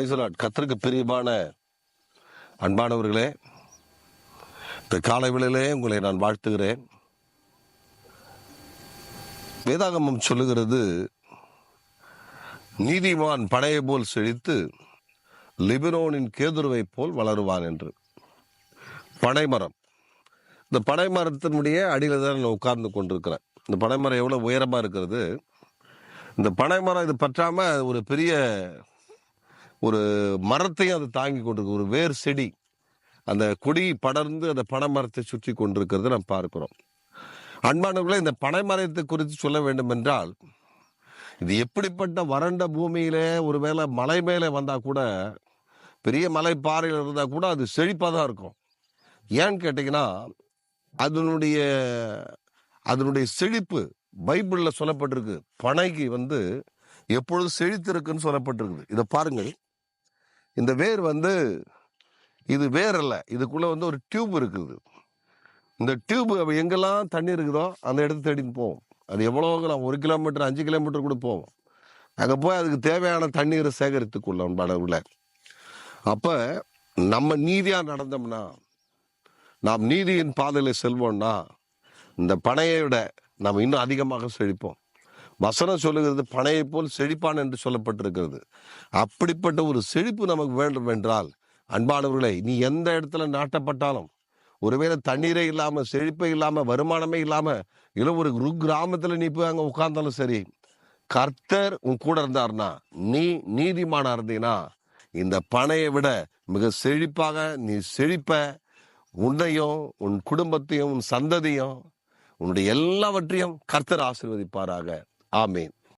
கர்த்தருக்கு பிரியமான அன்பானவர்களே, இந்த காலை வேளையிலே உங்களை நான் வாழ்த்துகிறேன். வேதாகமம் சொல்லுகிறது, நீதிமான் பனையை போல் செழித்து லிபனோனின் கேதுருவை போல் வளருவான் என்று. பனைமரம், இந்த பனைமரத்தினுடைய அடியில் தான் நான் உட்கார்ந்து கொண்டிருக்கிறேன். இந்த பனைமரம் எவ்வளோ உயரமாக இருக்கிறது. இந்த பனைமரம் இது பற்றாம ஒரு பெரிய ஒரு மரத்தையும் அது தாங்கி கொண்டிருக்கு. ஒரு வேர் செடி, அந்த கொடி படர்ந்து அந்த பனைமரத்தை சுற்றி கொண்டிருக்கிறது நாம் பார்க்கிறோம். அன்பானவர்களே, இந்த பனைமரத்தை குறித்து சொல்ல வேண்டும் என்றால், இது எப்படிப்பட்ட வறண்ட பூமியிலே ஒருவேளை மலை மேலே வந்தா கூட, பெரிய மலை பாறையில் இருந்தா கூட அது செழிப்பாக தான் இருக்கும். ஏன்னு கேட்டீங்கன்னா, அதனுடைய அதனுடைய செழிப்பு பைபிள்ல சொல்லப்பட்டிருக்கு. பனைக்கு எப்பொழுது செழித்திருக்குன்னு சொல்லப்பட்டிருக்குது. இதை பாருங்கள். இந்த வேர் இது வேர் அல்ல, இதுக்குள்ள ஒரு டியூப் இருக்குது. இந்த டியூப் எங்கெல்லாம் தண்ணி இருக்குதோ அந்த இடத்த தேடின்னு போவோம். அது எவ்வளோ 1 கிலோமீட்டர் 5 கிலோமீட்டர் கூட போவோம். அங்கே போய் அதுக்கு தேவையான தண்ணீரை சேகரித்துக்கொள்ள படகுல. அப்ப நம்ம நீதியா நடந்தோம்னா, நாம் நீதியின் பாதையில செல்வோம்னா, இந்த பனையை விட நாம் இன்னும் அதிகமாக செழிப்போம். வசனம் சொல்லுகிறது, பனையை போல் செழிப்பான் என்று சொல்லப்பட்டிருக்கிறது. அப்படிப்பட்ட ஒரு செழிப்பு நமக்கு வேண்டும் என்றால், அன்பானவர்களை, நீ எந்த இடத்துல நாட்டப்பட்டாலும், ஒருவேளை தண்ணீரே இல்லாம, செழிப்பே இல்லாம, வருமானமே இல்லாம, இல்லை ஒரு கிராமத்துல நீ போய் அங்க உட்கார்ந்தாலும் சரி, கர்த்தர் உன் கூட இருந்தார்னா, நீ நீதிமானா இருந்தீங்கன்னா, இந்த பனையை விட மிக செழிப்பாக நீ செழிப்ப. உன்னையும் உன் குடும்பத்தையும் உன் சந்ததியும் உன்னுடைய எல்லாவற்றையும் கர்த்தர் ஆசீர்வதிப்பாராக. ஆமீன்.